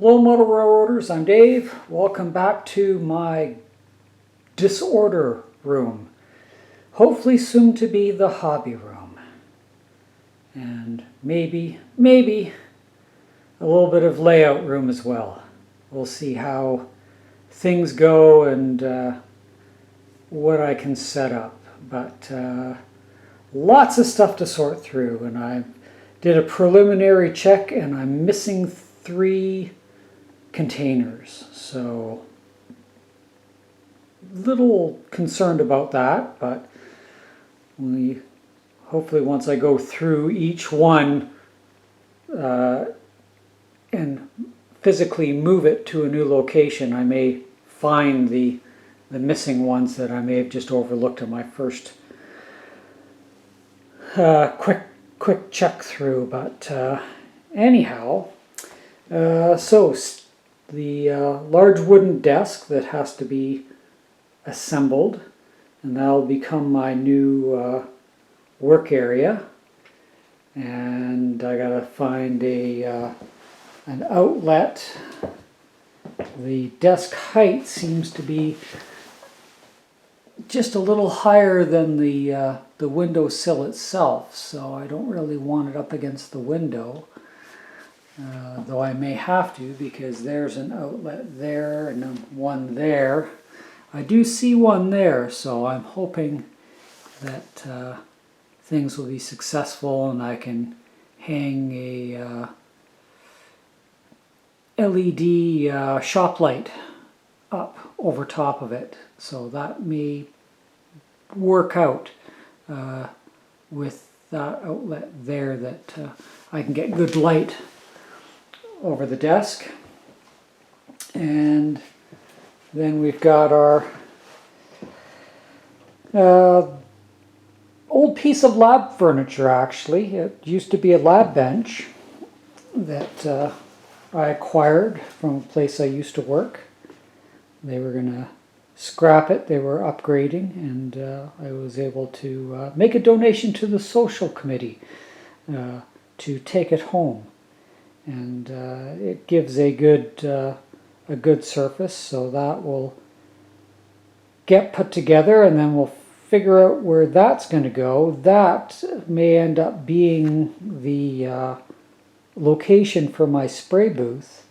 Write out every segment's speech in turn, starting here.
Hello Model Railroaders, I'm Dave. Welcome back to my disorder room. Hopefully soon to be the hobby room. And maybe a little bit of layout room as well. We'll see how things go and what I can set up. But lots of stuff to sort through, and I did a preliminary check and I'm missing 3 containers, so little concerned about that, but hopefully once I go through each one and physically move it to a new location, I may find the missing ones that I may have just overlooked in my first quick check through. But anyhow, so the large wooden desk that has to be assembled, and that'll become my new work area. And I gotta find an outlet. The desk height seems to be just a little higher than the window sill itself, so I don't really want it up against the window. Though I may have to, because there's an outlet there and then one there. I do see one there, so I'm hoping that things will be successful and I can hang a LED shop light up over top of it. So that may work out with that outlet there, that I can get good light over the desk. And then we've got our old piece of lab furniture. Actually, it used to be a lab bench that I acquired from a place I used to work. They were going to scrap it, they were upgrading, and I was able to make a donation to the social committee to take it home. And it gives a good surface, so that will get put together, and then we'll figure out where that's going to go. That may end up being the location for my spray booth,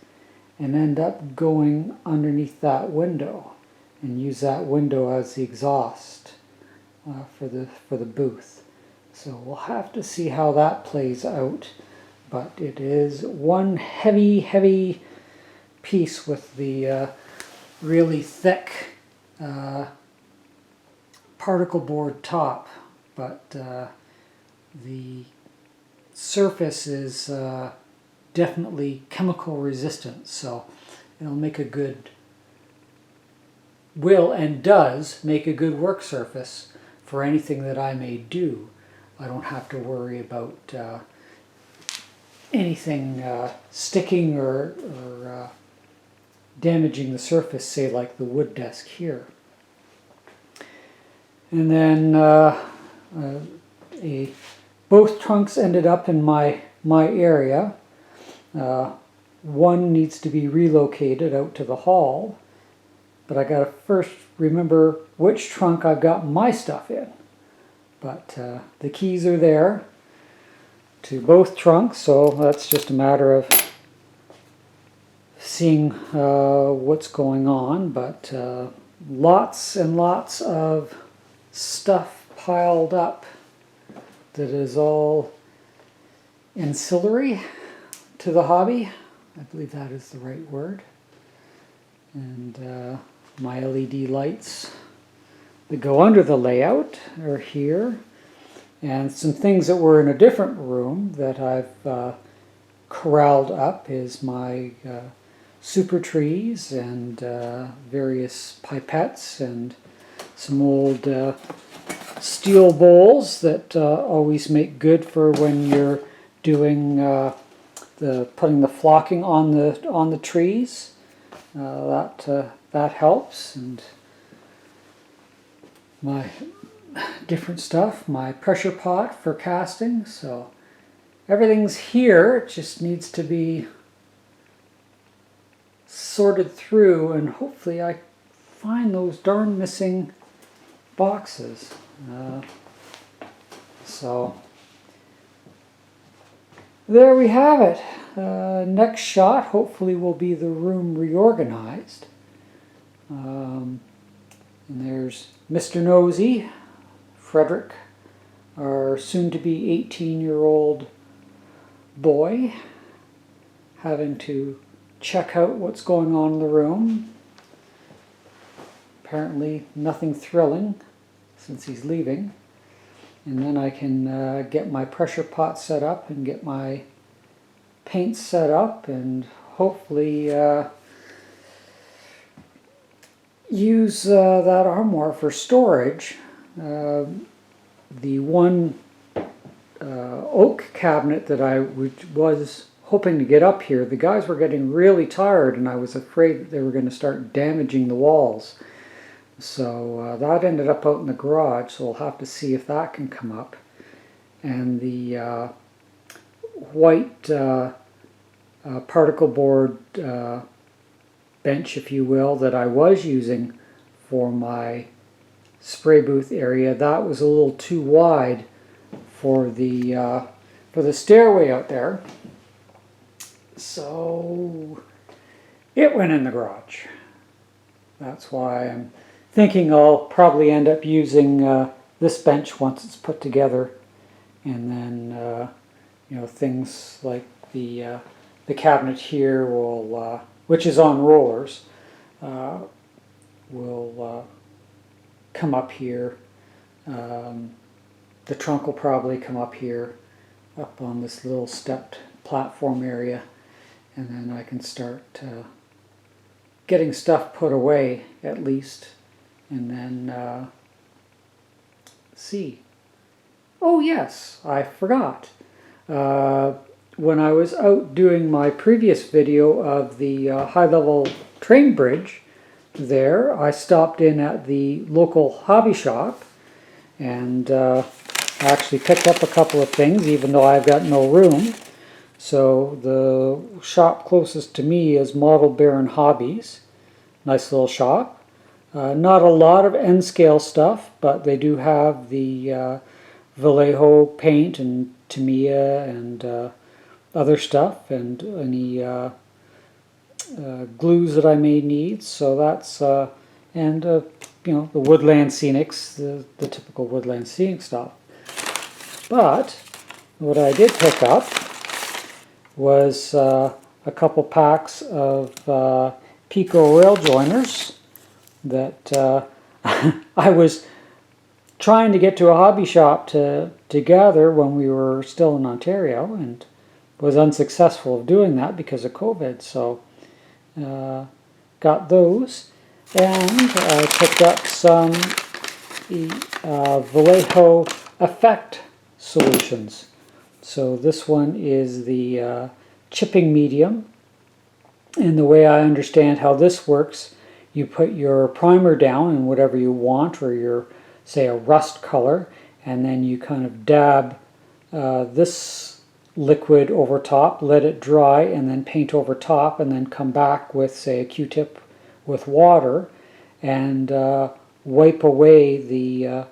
and end up going underneath that window and use that window as the exhaust for the booth. So we'll have to see how that plays out. But it is one heavy piece with the really thick particle board top, but the surface is definitely chemical resistant, so it'll make a good, will and does make a good work surface for anything that I may do. I don't have to worry about anything sticking or damaging the surface, say like the wood desk here. And then both trunks ended up in my area. One needs to be relocated out to the hall, but I gotta first remember which trunk I've got my stuff in. But the keys are there to both trunks, so that's just a matter of seeing what's going on. But lots and lots of stuff piled up that is all ancillary to the hobby. I believe that is the right word. And my LED lights that go under the layout are here. And some things that were in a different room that I've corralled up is my super trees and various pipettes and some old steel bowls that always make good for when you're doing putting the flocking on the trees. That helps. And my different stuff, my pressure pot for casting. So everything's here, it just needs to be sorted through, and hopefully I find those darn missing boxes. So there we have it. Next shot hopefully will be the room reorganized. And there's Mr. Nosy, Frederick, our soon-to-be 18-year-old boy, having to check out what's going on in the room. Apparently nothing thrilling since he's leaving. And then I can get my pressure pot set up and get my paint set up and hopefully use that armoire for storage. The one oak cabinet that I was hoping to get up here, the guys were getting really tired and I was afraid that they were going to start damaging the walls. So that ended up out in the garage, so we'll have to see if that can come up. And the white particle board bench, if you will, that I was using for my spray booth area, that was a little too wide for the stairway out there. So it went in the garage. That's why I'm thinking I'll probably end up using this bench once it's put together, and then you know, things like the cabinet here will, which is on rollers, will come up here. The trunk will probably come up here, up on this little stepped platform area, and then I can start getting stuff put away at least. And then see. Oh yes, I forgot. When I was out doing my previous video of the high-level train bridge there, I stopped in at the local hobby shop and actually picked up a couple of things, even though I've got no room. So the shop closest to me is Model Baron Hobbies. Nice little shop. Not a lot of N-scale stuff, but they do have the Vallejo paint and Tamiya and other stuff, and any glues that I may need. So that's and you know, the Woodland Scenics, the typical Woodland Scenic stuff. But what I did pick up was a couple packs of Pico rail joiners that I was trying to get to a hobby shop to gather when we were still in Ontario, and was unsuccessful of doing that because of COVID. So got those, and I picked up some Vallejo Effect solutions. So this one is the chipping medium, and the way I understand how this works, you put your primer down in whatever you want, or your, say, a rust color, and then you kind of dab this liquid over top, let it dry, and then paint over top, and then come back with, say, a Q-tip with water, and wipe away the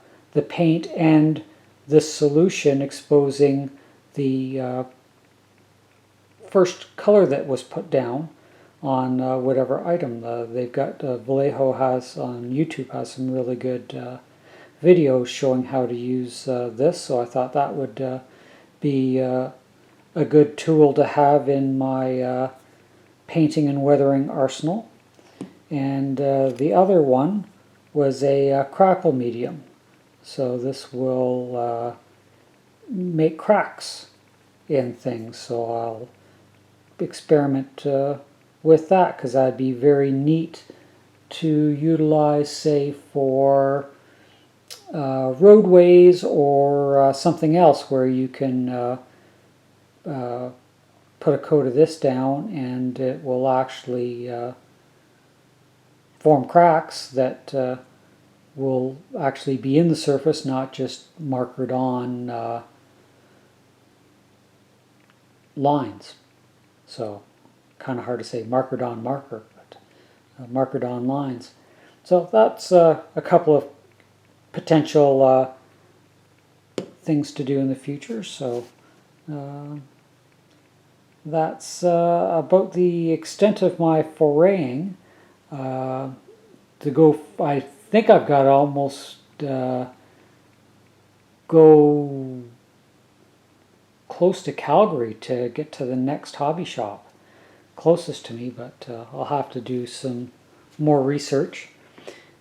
paint and this solution, exposing the first color that was put down on whatever item. They've got Vallejo has on YouTube has some really good videos showing how to use this, so I thought that would be a good tool to have in my painting and weathering arsenal. And the other one was a crackle medium, so this will make cracks in things, so I'll experiment with that, because that'd be very neat to utilize, say, for roadways or something else where you can put a coat of this down and it will actually form cracks that will actually be in the surface, not just markered on lines. So kind of hard to say markered on marker, but marker on lines. So that's a couple of potential things to do in the future. So that's about the extent of my foraying. To go, I think I've got almost go close to Calgary to get to the next hobby shop closest to me, but I'll have to do some more research.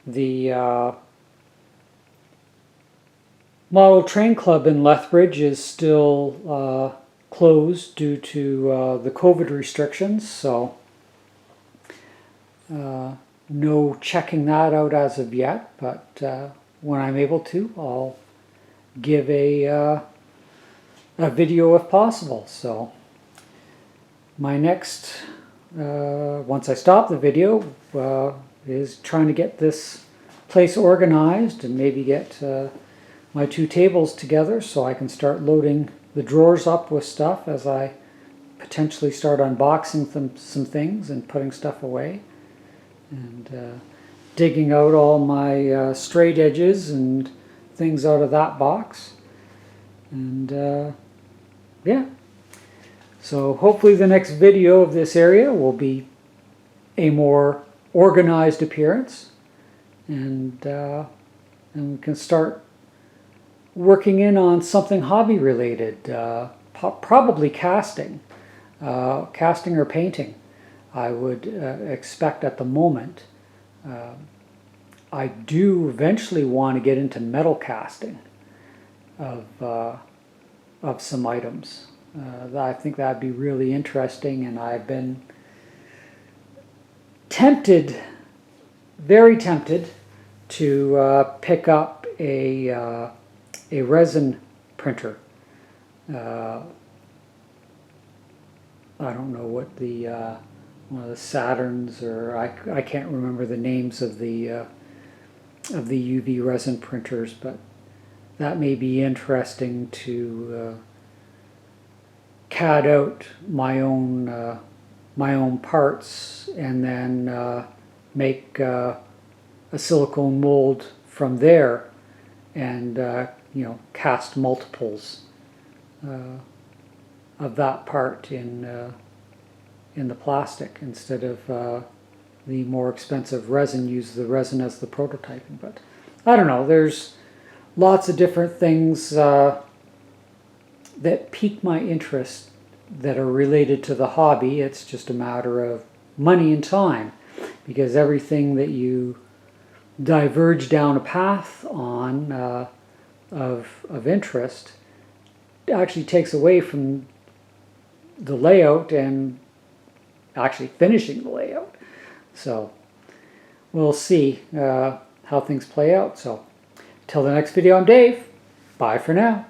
The Model Train Club in Lethbridge is still closed due to the COVID restrictions, so no checking that out as of yet, but when I'm able to, I'll give a video if possible. So my next, once I stop the video, is trying to get this place organized and maybe get my 2 tables together so I can start loading the drawers up with stuff as I potentially start unboxing some things and putting stuff away, and digging out all my straight edges and things out of that box. And yeah, so hopefully the next video of this area will be a more organized appearance, and we can start working in on something hobby related, probably casting or painting. I would expect at the moment. I do eventually want to get into metal casting of some items. I think that'd be really interesting, and I've been tempted, very tempted, to pick up a resin printer. I don't know what the one of the Saturns, or I can't remember the names of the UV resin printers, but that may be interesting to CAD out my own parts, and then make a silicone mold from there, and you know, cast multiples of that part in the plastic instead of the more expensive resin. Use the resin as the prototyping. But I don't know, there's lots of different things that pique my interest that are related to the hobby. It's just a matter of money and time, because everything that you diverge down a path on of interest actually takes away from the layout and actually finishing the layout. So we'll see how things play out. So till the next video, I'm Dave. Bye for now.